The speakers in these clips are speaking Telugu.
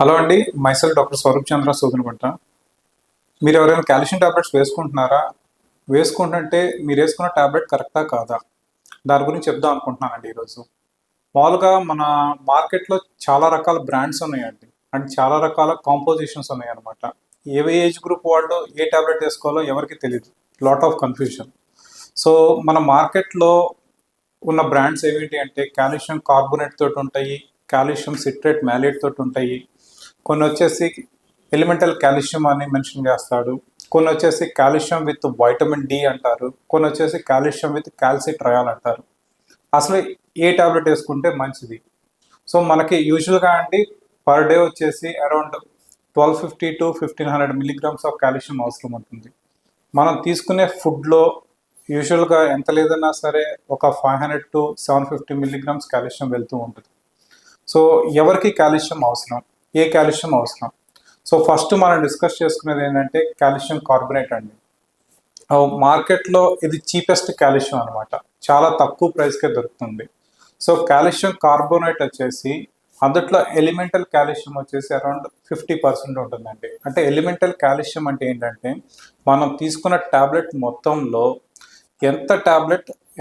హలో అండి, మైసెల్ డాక్టర్ స్వరూప్ చంద్ర సోదనగుంట. మీరు ఎవరైనా కాల్షియం టాబ్లెట్స్ వేసుకుంటున్నారా? వేసుకుంటుంటే మీరు వేసుకున్న టాబ్లెట్ కరెక్టా కాదా? దాని గురించి చెప్దాం అనుకుంటున్నానండి ఈరోజు. మామూలుగా మన మార్కెట్లో చాలా రకాల బ్రాండ్స్ ఉన్నాయండి, అండ్ చాలా రకాల కాంపోజిషన్స్ ఉన్నాయన్నమాట. ఏ ఏజ్ గ్రూప్ వాళ్ళు ఏ టాబ్లెట్ వేసుకోవాలో ఎవరికి తెలియదు, లాట్ ఆఫ్ కన్ఫ్యూజన్. సో మన మార్కెట్లో ఉన్న బ్రాండ్స్ ఏమిటి అంటే కాల్షియం కార్బోనేట్ తోటి ఉంటాయి, కాల్షియం సిట్రేట్ మ్యాలేట్ తోటి ఉంటాయి, కొన్ని వచ్చేసి ఎలిమెంటల్ కాల్షియం అని మెన్షన్ చేస్తాడు, కొన్ని వచ్చేసి కాల్షియం విత్ వైటమిన్ డి అంటారు, కొన్ని వచ్చేసి కాల్షియం విత్ కాల్సిట్రయాల్ అంటారు. అసలు ఏ టాబ్లెట్ వేసుకుంటే మంచిది? సో మనకి యూజువల్గా అండి పర్ డే వచ్చేసి around 1250 to 1500 milligrams of calcium అవసరం ఉంటుంది. మనం తీసుకునే ఫుడ్లో యూజువల్గా ఎంత లేదన్నా సరే ఒక 500 to 750 మిల్లీగ్రామ్స్ కాల్షియం వెళ్తూ ఉంటుంది. సో ఎవరికి కాల్షియం అవసరం, ఏ కాల్షియం అవసరం? సో ఫస్ట్ మనం డిస్కస్ చేసుకునేది ఏంటంటే కాల్షియం కార్బోనేట్ అండి. మార్కెట్లో ఇది చీపెస్ట్ కాల్షియం అనమాట, చాలా తక్కువ ప్రైస్కే దొరుకుతుంది. సో కాల్షియం కార్బోనేట్ వచ్చేసి అందుట్లో ఎలిమెంటల్ కాల్షియం వచ్చేసి అరౌండ్ 50% ఉంటుందండి. అంటే ఎలిమెంటల్ కాల్షియం అంటే ఏంటంటే మనం తీసుకున్న టాబ్లెట్ మొత్తంలో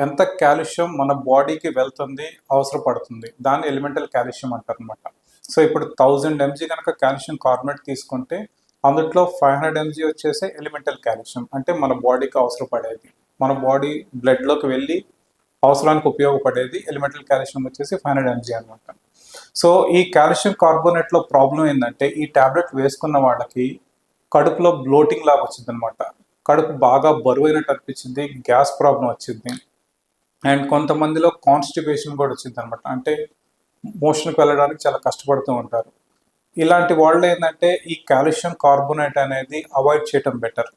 ఎంత కాల్షియం మన బాడీకి వెళ్తుంది, అవసరపడుతుంది, దాన్ని ఎలిమెంటల్ కాల్షియం అంటారు అనమాట. సో ఇప్పుడు 1000 mg కనుక కాల్షియం కార్బోనేట్ తీసుకుంటే అందుట్లో 500 mg వచ్చేసి ఎలిమెంటల్ కాల్షియం, అంటే మన బాడీకి అవసరపడేది, మన బాడీ బ్లడ్లోకి వెళ్ళి అవసరానికి ఉపయోగపడేది ఎలిమెంటల్ కాల్షియం వచ్చేసి 500 mg అనమాట. సో ఈ కాల్షియం కార్బోనేట్లో ప్రాబ్లం ఏంటంటే ఈ టాబ్లెట్ వేసుకున్న వాళ్ళకి కడుపులో బ్లోటింగ్ లాగా వచ్చింది అనమాట. కడుపు బాగా బరువైనట్టు అనిపించింది, గ్యాస్ ప్రాబ్లం వచ్చింది, అండ్ కొంతమందిలో కాన్స్టిపేషన్ కూడా వచ్చింది అనమాట. అంటే మోషన్కి వెళ్ళడానికి చాలా కష్టపడుతూ ఉంటారు. ఇలాంటి వాళ్ళు ఏంటంటే ఈ కాల్షియం కార్బోనేట్ అనేది అవాయిడ్ చేయటం బెటర్.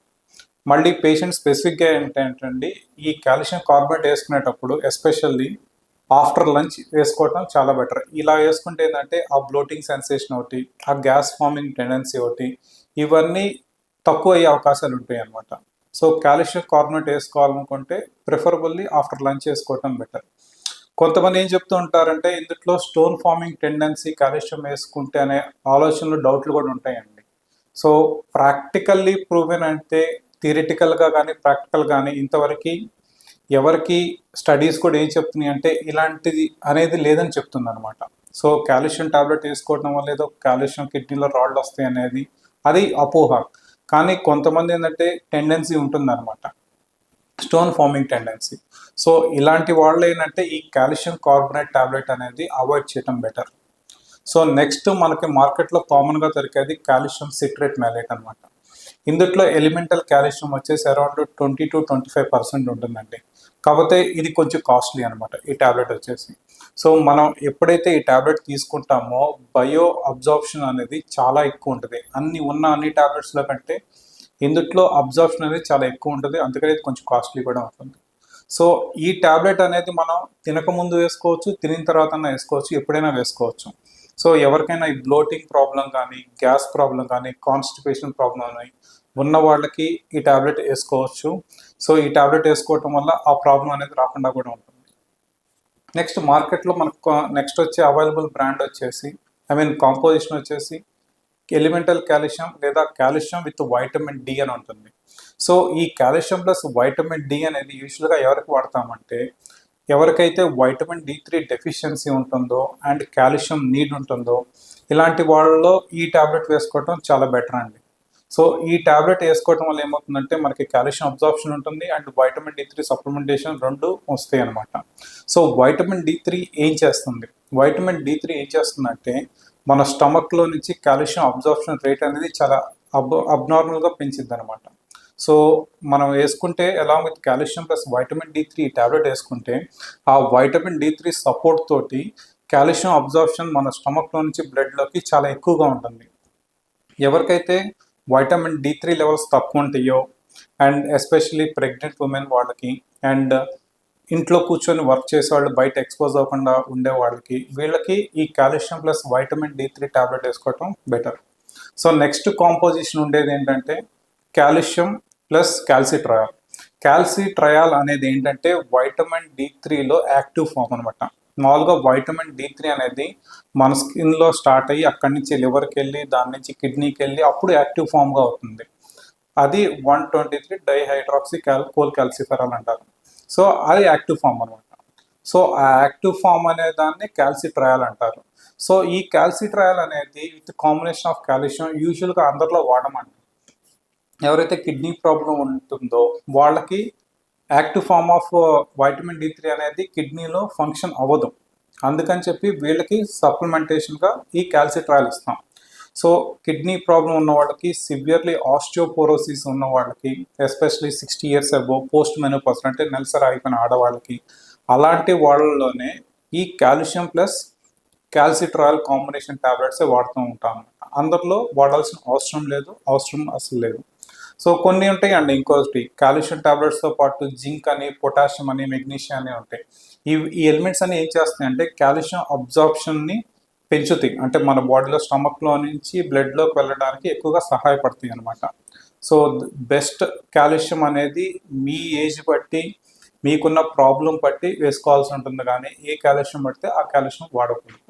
మళ్ళీ పేషెంట్ స్పెసిఫిక్గా ఏంటంటే ఈ కాల్షియం కార్బోనేట్ వేసుకునేటప్పుడు ఎస్పెషల్లీ ఆఫ్టర్ లంచ్ వేసుకోవటం చాలా బెటర్. ఇలా వేసుకుంటే ఏంటంటే ఆ బ్లోటింగ్ సెన్సేషన్ ఒకటి, ఆ గ్యాస్ ఫార్మింగ్ టెండెన్సీ ఒకటి, ఇవన్నీ తక్కువ అయ్యే అవకాశాలు ఉంటాయి అన్నమాట. సో కాల్షియం కార్బోనేట్ వేసుకోవాలనుకుంటే ప్రిఫరబుల్లీ ఆఫ్టర్ లంచ్ వేసుకోవటం బెటర్. కొంతమంది ఏం చెప్తూ ఉంటారంటే ఇందులో స్టోన్ ఫార్మింగ్ టెండెన్సీ కాల్షియం వేసుకుంటే అనే ఆలోచనలు, డౌట్లు కూడా ఉంటాయండి. సో ప్రాక్టికల్లీ ప్రూవెన్ అంటే థియరిటికల్గా కానీ ప్రాక్టికల్ కానీ ఇంతవరకు ఎవరికి స్టడీస్ కూడా ఏం చెప్తున్నాయి అంటే ఇలాంటిది అనేది లేదని చెప్తుంది అనమాట. సో కాల్షియం టాబ్లెట్ వేసుకోవడం వల్ల ఏదో కాల్షియం కిడ్నీలో రాళ్ళు వస్తాయి అనేది అది అపోహ. కానీ కొంతమంది ఏంటంటే టెండెన్సీ ఉంటుందన్నమాట, స్టోన్ ఫార్మింగ్ టెండెన్సీ. సో ఇలాంటి వాళ్ళు ఏంటంటే ఈ కాల్షియం కార్బోనేట్ టాబ్లెట్ అనేది అవాయిడ్ చేయడం బెటర్. సో నెక్స్ట్ మనకి మార్కెట్లో కామన్గా దొరికేది కాల్షియం సిట్రేట్ మ్యాలేట్ అనమాట. ఇందుట్లో ఎలిమెంటల్ కాల్షియం వచ్చేసి అరౌండ్ 20 to 25% ఉంటుందండి. కాకపోతే ఇది కొంచెం కాస్ట్లీ అనమాట ఈ టాబ్లెట్ వచ్చేసి. సో మనం ఎప్పుడైతే ఈ టాబ్లెట్ తీసుకుంటామో బయో అబ్జార్ప్షన్ అనేది చాలా ఎక్కువ ఉంటుంది, అన్ని టాబ్లెట్స్లో కంటే ఇందుట్లో అబ్జార్ప్షన్ అనేది చాలా ఎక్కువ ఉంటుంది, అందుకని ఇది కొంచెం కాస్ట్లీ కూడా ఉంటుంది. సో ఈ టాబ్లెట్ అనేది మనం తినకముందు వేసుకోవచ్చు, తినిన తర్వాత వేసుకోవచ్చు, ఎప్పుడైనా వేసుకోవచ్చు. సో ఎవరికైనా ఈ బ్లోటింగ్ ప్రాబ్లం కానీ, గ్యాస్ ప్రాబ్లం కానీ, కాన్స్టిపేషన్ ప్రాబ్లం కానీ ఉన్న వాళ్ళకి ఈ టాబ్లెట్ వేసుకోవచ్చు. సో ఈ టాబ్లెట్ వేసుకోవటం వల్ల ఆ ప్రాబ్లం అనేది రాకుండా కూడా ఉంటుంది. నెక్స్ట్ మార్కెట్లో మనకు నెక్స్ట్ వచ్చే అవైలబుల్ బ్రాండ్ వచ్చేసి కాంపోజిషన్ వచ్చేసి ఎలిమెంటల్ కాల్షియం లేదా కాల్షియం విత్ వైటమిన్ డి అని ఉంటుంది. సో ఈ కాల్షియం ప్లస్ వైటమిన్ డి అనేది యూజువల్గా ఎవరికి వాడతామంటే ఎవరికైతే వైటమిన్ D3 డెఫిషియన్సీ ఉంటుందో అండ్ కాల్షియం నీడ్ ఉంటుందో ఇలాంటి వాళ్ళలో ఈ టాబ్లెట్ వేసుకోవటం చాలా బెటర్ అండి. సో ఈ టాబ్లెట్ వేసుకోవటం వల్ల ఏమవుతుందంటే మనకి కాల్షియం అబ్జార్ప్షన్ ఉంటుంది అండ్ వైటమిన్ D3 సప్లిమెంటేషన్ రెండు వస్తాయి అనమాట. సో వైటమిన్ D3 ఏం చేస్తుంది? వైటమిన్ D3 ఏం చేస్తుందంటే మన స్టమక్లో నుంచి కాల్షియం అబ్జార్ప్షన్ రేట్ అనేది చాలా అబ్నార్మల్గా పెంచిద్ది అనమాట. సో మనం వేసుకుంటే along with calcium plus vitamin D3 tablet వేసుకుంటే ఆ వైటమిన్ D3 సపోర్ట్ తోటి కాల్షియం అబ్జార్ప్షన్ మన స్టమక్లో నుంచి బ్లడ్లోకి చాలా ఎక్కువగా ఉంటుంది. ఎవరికైతే వైటమిన్ D3 లెవెల్స్ తక్కువ ఉంటాయో అండ్ ఎస్పెషల్లీ ప్రెగ్నెంట్ ఉమెన్ వాళ్ళకి అండ్ ఇంట్లో కూర్చొని వర్క్ చేసేవాళ్ళు, బయట ఎక్స్పోజ్ అవ్వకుండా ఉండే వాళ్ళకి, వీళ్ళకి ఈ calcium plus vitamin D3 tablet వేసుకోవటం బెటర్. సో నెక్స్ట్ కాంపోజిషన్ ఉండేది ఏంటంటే కాల్షియం ప్లస్ కాల్సిట్రయాల్. కాల్సిట్రయాల్ అనేది ఏంటంటే వైటమిన్ D3లో యాక్టివ్ ఫామ్ అనమాట. మామూలుగా వైటమిన్ D3 అనేది మన స్కిన్లో స్టార్ట్ అయ్యి అక్కడి నుంచి లివర్కి వెళ్ళి దాని నుంచి కిడ్నీకి వెళ్ళి అప్పుడు యాక్టివ్ ఫామ్గా అవుతుంది. అది 123 డైహైడ్రాక్సీ కోల్ క్యాల్సిఫెరాల్ అంటారు. సో అది యాక్టివ్ ఫామ్ అనమాట. సో ఆ యాక్టివ్ ఫామ్ అనే దాన్ని క్యాల్సిట్రయాల్ అంటారు. సో ఈ క్యాల్సిట్రయాల్ అనేది విత్ కాంబినేషన్ ఆఫ్ కాల్షియం యూజువల్గా అందరిలో వాడమండి. ఎవరైతే కిడ్నీ ప్రాబ్లం ఉంటుందో వాళ్ళకి active form of vitamin D3 అనేది కిడ్నీలో ఫంక్షన్ అవ్వదు. అందుకని చెప్పి వీళ్ళకి సప్లిమెంటేషన్గా ఈ క్యాల్సిట్రయాల్ ఇస్తాం. సో కిడ్నీ ప్రాబ్లం ఉన్న వాళ్ళకి, సివియర్లీ ఆస్టియోపోరోసిస్ ఉన్న వాళ్ళకి, especially 60 years above, post menopause అంటే నెలసరి అయిపోయిన ఆడవాళ్ళకి, అలాంటి వాళ్ళలోనే ఈ కాల్షియం ప్లస్ క్యాల్సిట్రయాల్ కాంబినేషన్ టాబ్లెట్స్ వాడుతూ ఉంటాం. అందరిలో వాడాల్సిన అవసరం అసలు లేదు. సో కొన్ని ఉంటాయండి. ఇంకోటి కాల్షియం టాబ్లెట్స్తో పాటు జింక్ అని, పొటాషియం అని, మెగ్నీషియం అని ఉంటాయి. ఈ ఎలిమెంట్స్ అన్ని ఏం చేస్తాయి అంటే కాల్షియం అబ్జార్ప్షన్ని పెంచుతాయి. అంటే మన బాడీలో స్టమక్లో నుంచి బ్లడ్లోకి వెళ్ళడానికి ఎక్కువగా సహాయపడతాయి అనమాట. సో బెస్ట్ కాల్షియం అనేది మీ ఏజ్ బట్టి, మీకున్న ప్రాబ్లం బట్టి వేసుకోవాల్సి ఉంటుంది, కానీ ఏ కాల్షియం పడితే ఆ కాల్షియం వాడకూడదు.